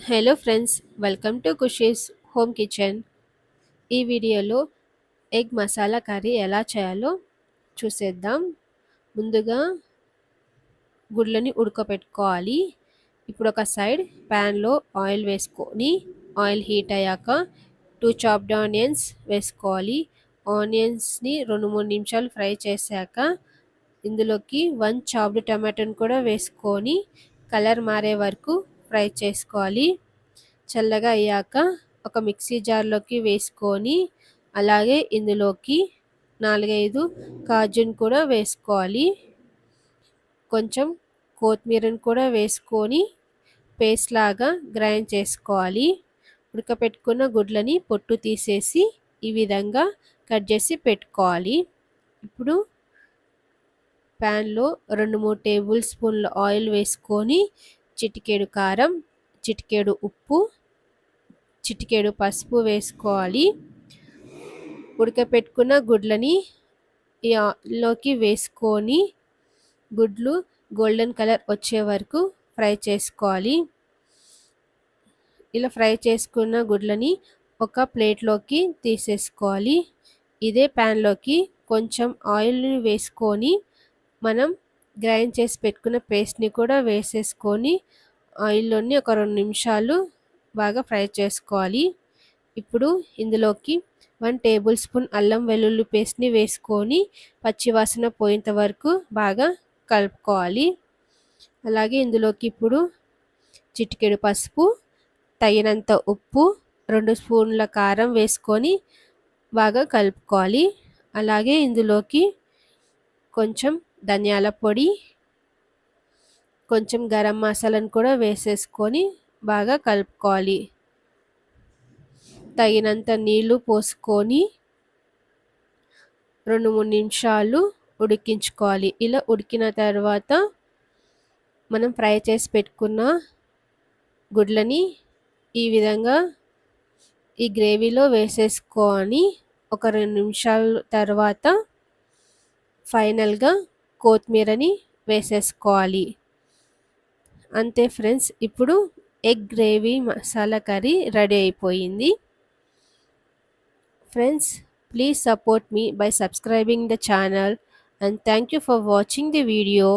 Hello friends, welcome to Khushi's home kitchen. ఈ వీడియోలో egg masala curry ఎలా చేయాలో చూసేద్దాం. ముందుగా గుడ్లని ఉడకపెట్టుకోవాలి. ఇప్పుడు ఒక సైడ్ ప్యాన్లో ఆయిల్ వేసుకొని ఆయిల్ హీట్ అయ్యాక 2 చాప్డ్ ఆనియన్స్ వేసుకోవాలి. ఆనియన్స్ని 2-3 నిమిషాలు ఫ్రై చేశాక ఇందులోకి 1 చాప్డ్ టమాటోని కూడా వేసుకొని కలర్ మారే వరకు ఫ్రై చేసుకోవాలి. చల్లగా అయ్యాక ఒక మిక్సీ జార్లోకి వేసుకొని అలాగే ఇందులోకి 4-5 కాజుని కూడా వేసుకోవాలి. కొంచెం కొత్తిమీరని కూడా వేసుకొని పేస్ట్ లాగా గ్రైండ్ చేసుకోవాలి. ఉడకపెట్టుకున్న గుడ్లని పొట్టు తీసేసి ఈ విధంగా కట్ చేసి పెట్టుకోవాలి. ఇప్పుడు ప్యాన్లో 2-3 టేబుల్ స్పూన్ల ఆయిల్ వేసుకొని చిటికెడు కారం, చిటికెడు ఉప్పు, చిటికెడు పసుపు వేసుకోవాలి. ఉడకపెట్టుకున్న గుడ్లని లోకి వేసుకొని గుడ్లు గోల్డెన్ కలర్ వచ్చే వరకు ఫ్రై చేసుకోవాలి. ఇలా ఫ్రై చేసుకున్న గుడ్లని ఒక ప్లేట్లోకి తీసేసుకోవాలి. ఇదే ప్యాన్లోకి కొంచెం ఆయిల్ని వేసుకొని మనం గ్రైండ్ చేసి పెట్టుకున్న పేస్ట్ని కూడా వేసేసుకొని ఆయిల్లోని ఒక 2 నిమిషాలు బాగా ఫ్రై చేసుకోవాలి. ఇప్పుడు ఇందులోకి 1 టేబుల్ స్పూన్ అల్లం వెల్లుల్లి పేస్ట్ని వేసుకొని పచ్చివాసన పోయేంత వరకు బాగా కలుపుకోవాలి. అలాగే ఇందులోకి ఇప్పుడు చిటికెడు పసుపు, తగినంత ఉప్పు, 2 స్పూన్ల కారం వేసుకొని బాగా కలుపుకోవాలి. అలాగే ఇందులోకి కొంచెం ధనియాల పొడి, కొంచెం గరం మసాలాను కూడా వేసేసుకొని బాగా కలుపుకోవాలి. తగినంత నీళ్లు పోసుకొని 2-3 నిమిషాలు ఉడికించుకోవాలి. ఇలా ఉడికిన తర్వాత మనం ఫ్రై చేసి పెట్టుకున్న గుడ్లని ఈ విధంగా ఈ గ్రేవీలో వేసేసుకొని ఒక 2 నిమిషాల తర్వాత ఫైనల్గా కొత్తిమీరని వేసేసుకోవాలి. అంతే ఫ్రెండ్స్, ఇప్పుడు egg gravy masala curry ready అయిపోయింది. Friends, please support me by subscribing the channel and thank you for watching the video.